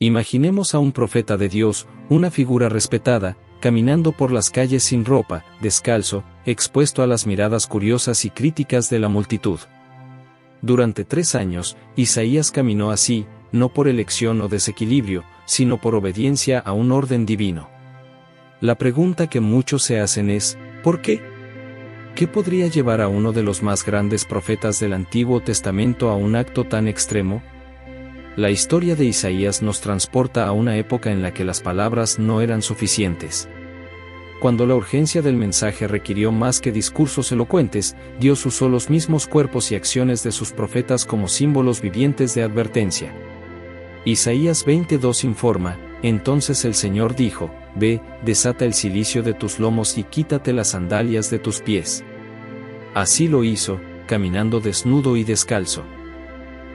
Imaginemos a un profeta de Dios, una figura respetada, caminando por las calles sin ropa, descalzo, expuesto a las miradas curiosas y críticas de la multitud. Durante 3 años, Isaías caminó así, no por elección o desequilibrio, sino por obediencia a un orden divino. La pregunta que muchos se hacen es, ¿por qué? ¿Qué podría llevar a uno de los más grandes profetas del Antiguo Testamento a un acto tan extremo? La historia de Isaías nos transporta a una época en la que las palabras no eran suficientes. Cuando la urgencia del mensaje requirió más que discursos elocuentes, Dios usó los mismos cuerpos y acciones de sus profetas como símbolos vivientes de advertencia. Isaías 22 informa, entonces el Señor dijo, ve, desata el cilicio de tus lomos y quítate las sandalias de tus pies. Así lo hizo, caminando desnudo y descalzo.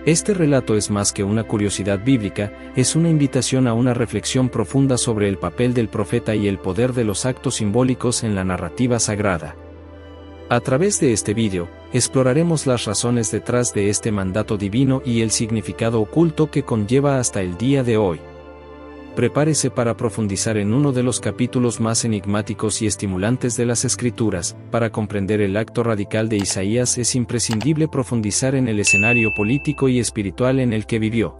Este relato es más que una curiosidad bíblica, es una invitación a una reflexión profunda sobre el papel del profeta y el poder de los actos simbólicos en la narrativa sagrada. A través de este vídeo, exploraremos las razones detrás de este mandato divino y el significado oculto que conlleva hasta el día de hoy. Prepárese para profundizar en uno de los capítulos más enigmáticos y estimulantes de las Escrituras. Para comprender el acto radical de Isaías es imprescindible profundizar en el escenario político y espiritual en el que vivió.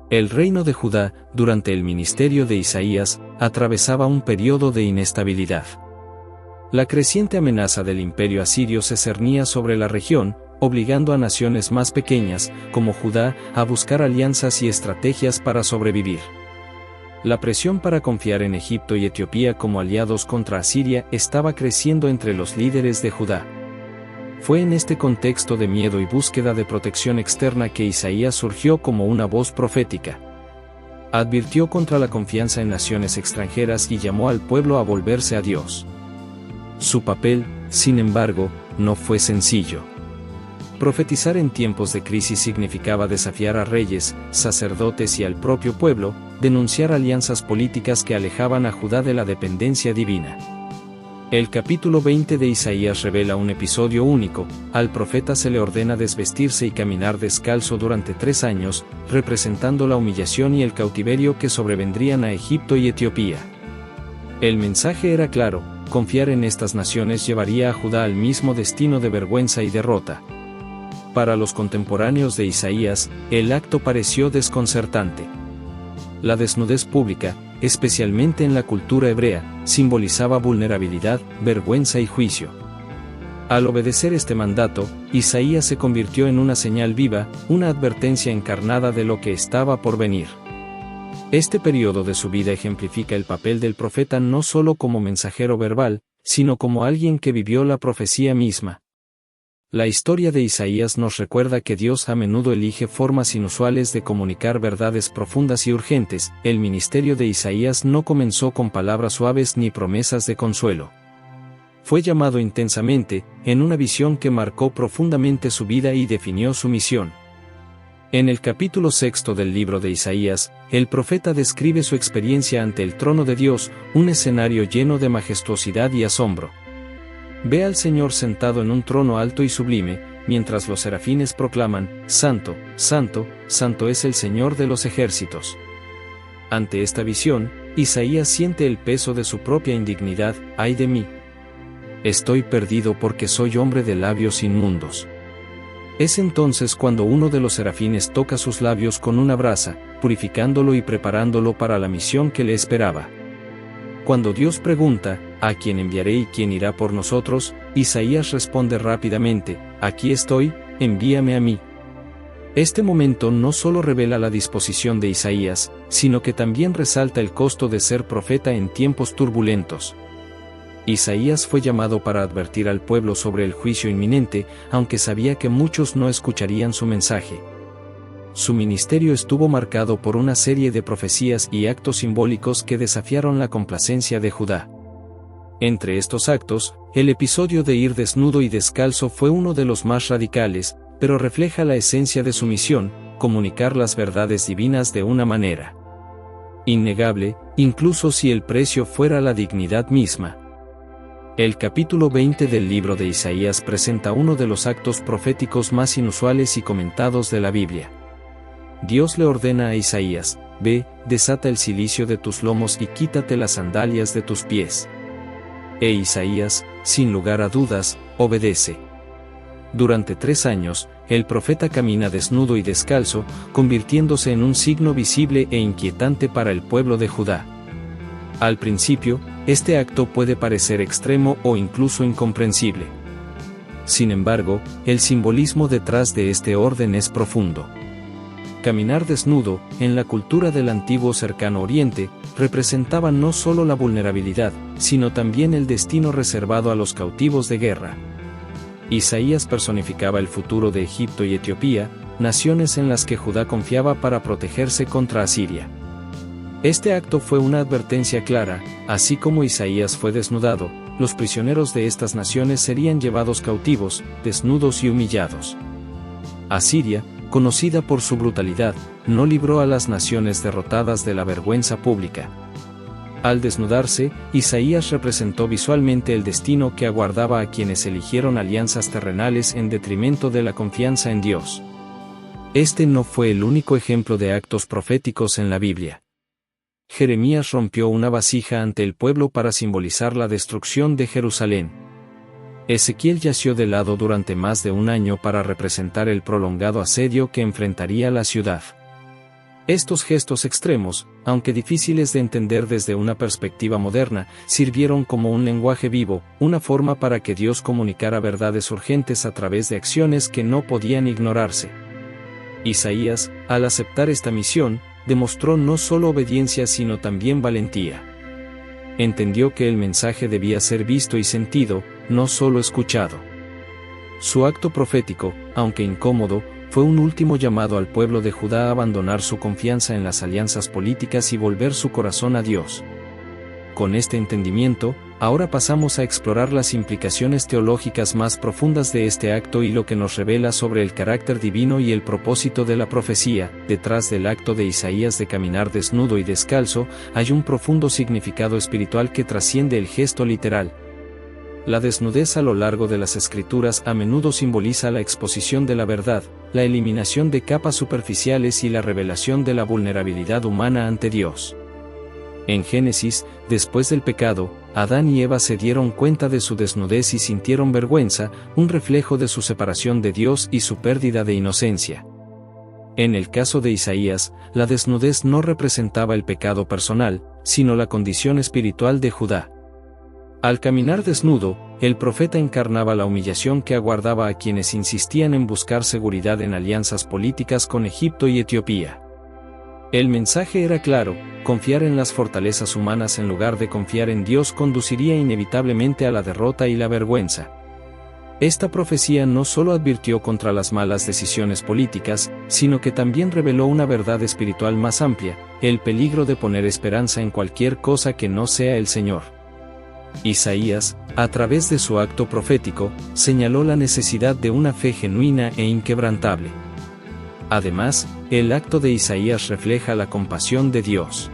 El reino de Judá, durante el ministerio de Isaías, atravesaba un periodo de inestabilidad. La creciente amenaza del imperio asirio se cernía sobre la región, obligando a naciones más pequeñas, como Judá, a buscar alianzas y estrategias para sobrevivir. La presión para confiar en Egipto y Etiopía como aliados contra Asiria estaba creciendo entre los líderes de Judá. Fue en este contexto de miedo y búsqueda de protección externa que Isaías surgió como una voz profética. Advirtió contra la confianza en naciones extranjeras y llamó al pueblo a volverse a Dios. Su papel, sin embargo, no fue sencillo. Profetizar en tiempos de crisis significaba desafiar a reyes, sacerdotes y al propio pueblo, denunciar alianzas políticas que alejaban a Judá de la dependencia divina. El capítulo 20 de Isaías revela un episodio único. Al profeta se le ordena desvestirse y caminar descalzo durante 3 años, representando la humillación y el cautiverio que sobrevendrían a Egipto y Etiopía. El mensaje era claro: confiar en estas naciones llevaría a Judá al mismo destino de vergüenza y derrota. Para los contemporáneos de Isaías, el acto pareció desconcertante. La desnudez pública, especialmente en la cultura hebrea, simbolizaba vulnerabilidad, vergüenza y juicio. Al obedecer este mandato, Isaías se convirtió en una señal viva, una advertencia encarnada de lo que estaba por venir. Este periodo de su vida ejemplifica el papel del profeta no solo como mensajero verbal, sino como alguien que vivió la profecía misma. La historia de Isaías nos recuerda que Dios a menudo elige formas inusuales de comunicar verdades profundas y urgentes. El ministerio de Isaías no comenzó con palabras suaves ni promesas de consuelo. Fue llamado intensamente, en una visión que marcó profundamente su vida y definió su misión. En el capítulo 6 del libro de Isaías, el profeta describe su experiencia ante el trono de Dios, un escenario lleno de majestuosidad y asombro. Ve al Señor sentado en un trono alto y sublime, mientras los serafines proclaman, Santo, Santo, Santo es el Señor de los ejércitos. Ante esta visión, Isaías siente el peso de su propia indignidad. ¡Ay de mí! Estoy perdido porque soy hombre de labios inmundos. Es entonces cuando uno de los serafines toca sus labios con una brasa, purificándolo y preparándolo para la misión que le esperaba. Cuando Dios pregunta, ¿a quién enviaré y quién irá por nosotros?, Isaías responde rápidamente, aquí estoy, envíame a mí. Este momento no solo revela la disposición de Isaías, sino que también resalta el costo de ser profeta en tiempos turbulentos. Isaías fue llamado para advertir al pueblo sobre el juicio inminente, aunque sabía que muchos no escucharían su mensaje. Su ministerio estuvo marcado por una serie de profecías y actos simbólicos que desafiaron la complacencia de Judá. Entre estos actos, el episodio de ir desnudo y descalzo fue uno de los más radicales, pero refleja la esencia de su misión: comunicar las verdades divinas de una manera innegable, incluso si el precio fuera la dignidad misma. El capítulo 20 del libro de Isaías presenta uno de los actos proféticos más inusuales y comentados de la Biblia. Dios le ordena a Isaías, Ve, desata el cilicio de tus lomos y quítate las sandalias de tus pies. E Isaías, sin lugar a dudas, obedece. Durante 3 años, el profeta camina desnudo y descalzo, convirtiéndose en un signo visible e inquietante para el pueblo de Judá. Al principio, este acto puede parecer extremo o incluso incomprensible. Sin embargo, el simbolismo detrás de este orden es profundo. Caminar desnudo, en la cultura del antiguo Cercano Oriente, representaba no solo la vulnerabilidad, sino también el destino reservado a los cautivos de guerra. Isaías personificaba el futuro de Egipto y Etiopía, naciones en las que Judá confiaba para protegerse contra Asiria. Este acto fue una advertencia clara: así como Isaías fue desnudado, los prisioneros de estas naciones serían llevados cautivos, desnudos y humillados. Asiria, conocida por su brutalidad, no libró a las naciones derrotadas de la vergüenza pública. Al desnudarse, Isaías representó visualmente el destino que aguardaba a quienes eligieron alianzas terrenales en detrimento de la confianza en Dios. Este no fue el único ejemplo de actos proféticos en la Biblia. Jeremías rompió una vasija ante el pueblo para simbolizar la destrucción de Jerusalén. Ezequiel yació de lado durante más de un año para representar el prolongado asedio que enfrentaría la ciudad. Estos gestos extremos, aunque difíciles de entender desde una perspectiva moderna, sirvieron como un lenguaje vivo, una forma para que Dios comunicara verdades urgentes a través de acciones que no podían ignorarse. Isaías, al aceptar esta misión, demostró no solo obediencia sino también valentía. Entendió que el mensaje debía ser visto y sentido, no solo escuchado. Su acto profético, aunque incómodo, fue un último llamado al pueblo de Judá a abandonar su confianza en las alianzas políticas y volver su corazón a Dios. Con este entendimiento, ahora pasamos a explorar las implicaciones teológicas más profundas de este acto y lo que nos revela sobre el carácter divino y el propósito de la profecía. Detrás del acto de Isaías de caminar desnudo y descalzo, hay un profundo significado espiritual que trasciende el gesto literal. La desnudez a lo largo de las Escrituras a menudo simboliza la exposición de la verdad, la eliminación de capas superficiales y la revelación de la vulnerabilidad humana ante Dios. En Génesis, después del pecado, Adán y Eva se dieron cuenta de su desnudez y sintieron vergüenza, un reflejo de su separación de Dios y su pérdida de inocencia. En el caso de Isaías, la desnudez no representaba el pecado personal, sino la condición espiritual de Judá. Al caminar desnudo, el profeta encarnaba la humillación que aguardaba a quienes insistían en buscar seguridad en alianzas políticas con Egipto y Etiopía. El mensaje era claro: confiar en las fortalezas humanas en lugar de confiar en Dios conduciría inevitablemente a la derrota y la vergüenza. Esta profecía no solo advirtió contra las malas decisiones políticas, sino que también reveló una verdad espiritual más amplia: el peligro de poner esperanza en cualquier cosa que no sea el Señor. Isaías, a través de su acto profético, señaló la necesidad de una fe genuina e inquebrantable. Además, el acto de Isaías refleja la compasión de Dios.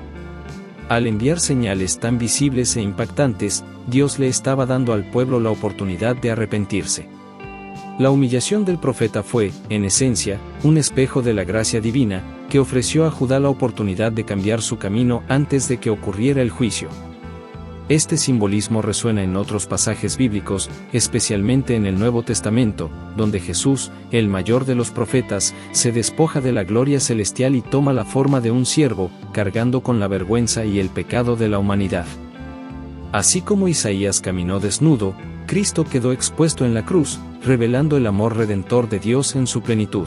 Al enviar señales tan visibles e impactantes, Dios le estaba dando al pueblo la oportunidad de arrepentirse. La humillación del profeta fue, en esencia, un espejo de la gracia divina, que ofreció a Judá la oportunidad de cambiar su camino antes de que ocurriera el juicio. Este simbolismo resuena en otros pasajes bíblicos, especialmente en el Nuevo Testamento, donde Jesús, el mayor de los profetas, se despoja de la gloria celestial y toma la forma de un siervo, cargando con la vergüenza y el pecado de la humanidad. Así como Isaías caminó desnudo, Cristo quedó expuesto en la cruz, revelando el amor redentor de Dios en su plenitud.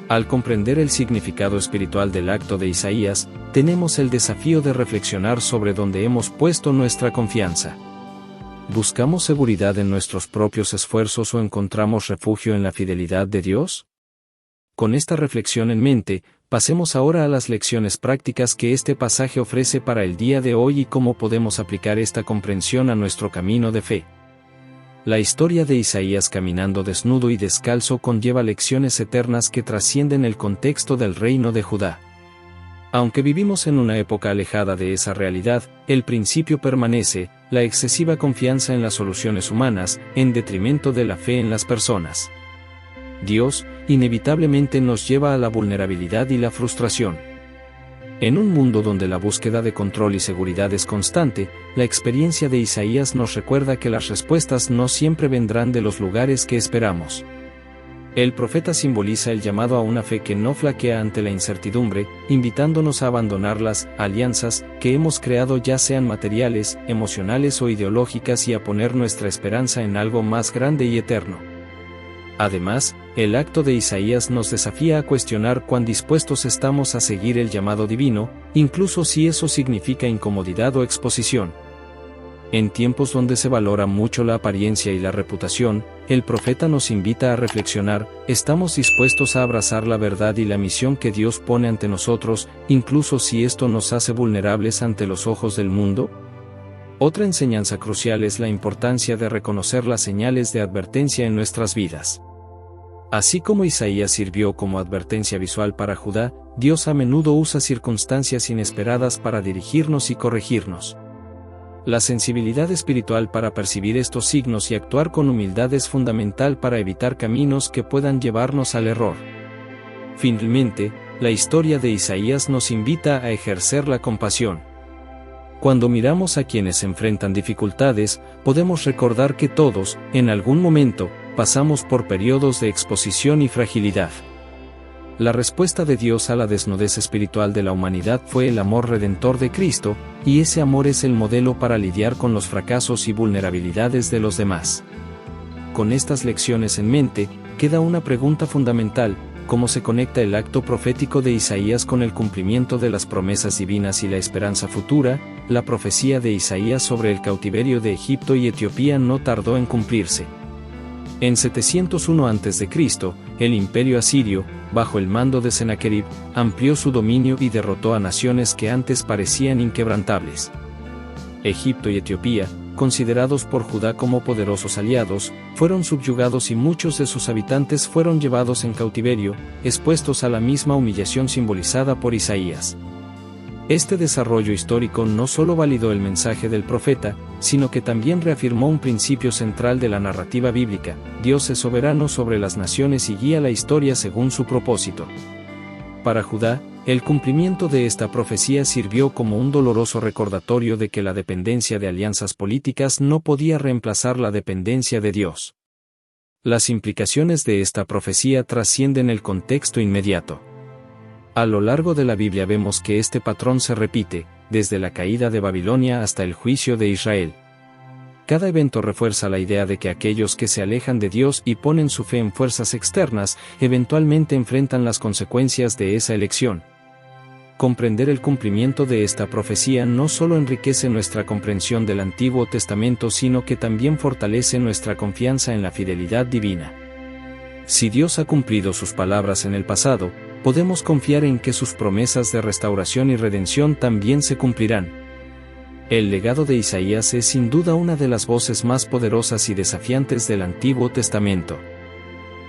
Al comprender el significado espiritual del acto de Isaías, tenemos el desafío de reflexionar sobre dónde hemos puesto nuestra confianza. ¿Buscamos seguridad en nuestros propios esfuerzos o encontramos refugio en la fidelidad de Dios? Con esta reflexión en mente, pasemos ahora a las lecciones prácticas que este pasaje ofrece para el día de hoy y cómo podemos aplicar esta comprensión a nuestro camino de fe. La historia de Isaías caminando desnudo y descalzo conlleva lecciones eternas que trascienden el contexto del reino de Judá. Aunque vivimos en una época alejada de esa realidad, el principio permanece: la excesiva confianza en las soluciones humanas, en detrimento de la fe en las personas. Dios, inevitablemente nos lleva a la vulnerabilidad y la frustración. En un mundo donde la búsqueda de control y seguridad es constante, la experiencia de Isaías nos recuerda que las respuestas no siempre vendrán de los lugares que esperamos. El profeta simboliza el llamado a una fe que no flaquea ante la incertidumbre, invitándonos a abandonar las alianzas que hemos creado, ya sean materiales, emocionales o ideológicas, y a poner nuestra esperanza en algo más grande y eterno. Además, el acto de Isaías nos desafía a cuestionar cuán dispuestos estamos a seguir el llamado divino, incluso si eso significa incomodidad o exposición. En tiempos donde se valora mucho la apariencia y la reputación, el profeta nos invita a reflexionar: ¿estamos dispuestos a abrazar la verdad y la misión que Dios pone ante nosotros, incluso si esto nos hace vulnerables ante los ojos del mundo? Otra enseñanza crucial es la importancia de reconocer las señales de advertencia en nuestras vidas. Así como Isaías sirvió como advertencia visual para Judá, Dios a menudo usa circunstancias inesperadas para dirigirnos y corregirnos. La sensibilidad espiritual para percibir estos signos y actuar con humildad es fundamental para evitar caminos que puedan llevarnos al error. Finalmente, la historia de Isaías nos invita a ejercer la compasión. Cuando miramos a quienes enfrentan dificultades, podemos recordar que todos, en algún momento, pasamos por periodos de exposición y fragilidad. La respuesta de Dios a la desnudez espiritual de la humanidad fue el amor redentor de Cristo, y ese amor es el modelo para lidiar con los fracasos y vulnerabilidades de los demás. Con estas lecciones en mente, queda una pregunta fundamental: ¿cómo se conecta el acto profético de Isaías con el cumplimiento de las promesas divinas y la esperanza futura? La profecía de Isaías sobre el cautiverio de Egipto y Etiopía no tardó en cumplirse. En 701 a.C., el imperio asirio, bajo el mando de Sennacherib, amplió su dominio y derrotó a naciones que antes parecían inquebrantables. Egipto y Etiopía, considerados por Judá como poderosos aliados, fueron subyugados y muchos de sus habitantes fueron llevados en cautiverio, expuestos a la misma humillación simbolizada por Isaías. Este desarrollo histórico no solo validó el mensaje del profeta, sino que también reafirmó un principio central de la narrativa bíblica: Dios es soberano sobre las naciones y guía la historia según su propósito. Para Judá, el cumplimiento de esta profecía sirvió como un doloroso recordatorio de que la dependencia de alianzas políticas no podía reemplazar la dependencia de Dios. Las implicaciones de esta profecía trascienden el contexto inmediato. A lo largo de la Biblia vemos que este patrón se repite, desde la caída de Babilonia hasta el juicio de Israel. Cada evento refuerza la idea de que aquellos que se alejan de Dios y ponen su fe en fuerzas externas, eventualmente enfrentan las consecuencias de esa elección. Comprender el cumplimiento de esta profecía no solo enriquece nuestra comprensión del Antiguo Testamento, sino que también fortalece nuestra confianza en la fidelidad divina. Si Dios ha cumplido sus palabras en el pasado, podemos confiar en que sus promesas de restauración y redención también se cumplirán. El legado de Isaías es sin duda una de las voces más poderosas y desafiantes del Antiguo Testamento.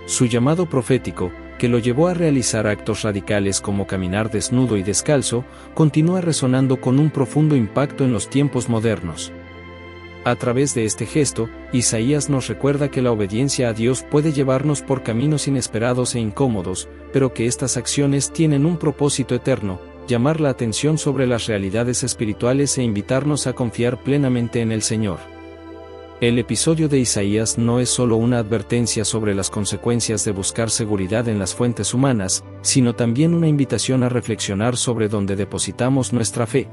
Su llamado profético, que lo llevó a realizar actos radicales como caminar desnudo y descalzo, continúa resonando con un profundo impacto en los tiempos modernos. A través de este gesto, Isaías nos recuerda que la obediencia a Dios puede llevarnos por caminos inesperados e incómodos, pero que estas acciones tienen un propósito eterno: llamar la atención sobre las realidades espirituales e invitarnos a confiar plenamente en el Señor. El episodio de Isaías no es solo una advertencia sobre las consecuencias de buscar seguridad en las fuentes humanas, sino también una invitación a reflexionar sobre dónde depositamos nuestra fe.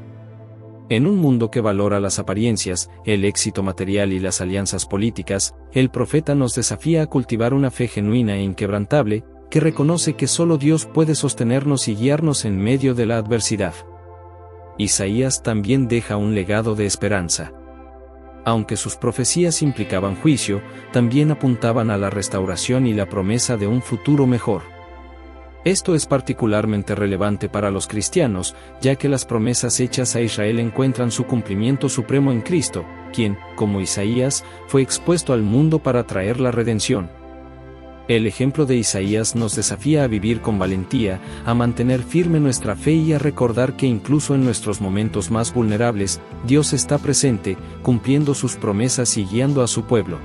En un mundo que valora las apariencias, el éxito material y las alianzas políticas, el profeta nos desafía a cultivar una fe genuina e inquebrantable, que reconoce que solo Dios puede sostenernos y guiarnos en medio de la adversidad. Isaías también deja un legado de esperanza. Aunque sus profecías implicaban juicio, también apuntaban a la restauración y la promesa de un futuro mejor. Esto es particularmente relevante para los cristianos, ya que las promesas hechas a Israel encuentran su cumplimiento supremo en Cristo, quien, como Isaías, fue expuesto al mundo para traer la redención. El ejemplo de Isaías nos desafía a vivir con valentía, a mantener firme nuestra fe y a recordar que incluso en nuestros momentos más vulnerables, Dios está presente, cumpliendo sus promesas y guiando a su pueblo.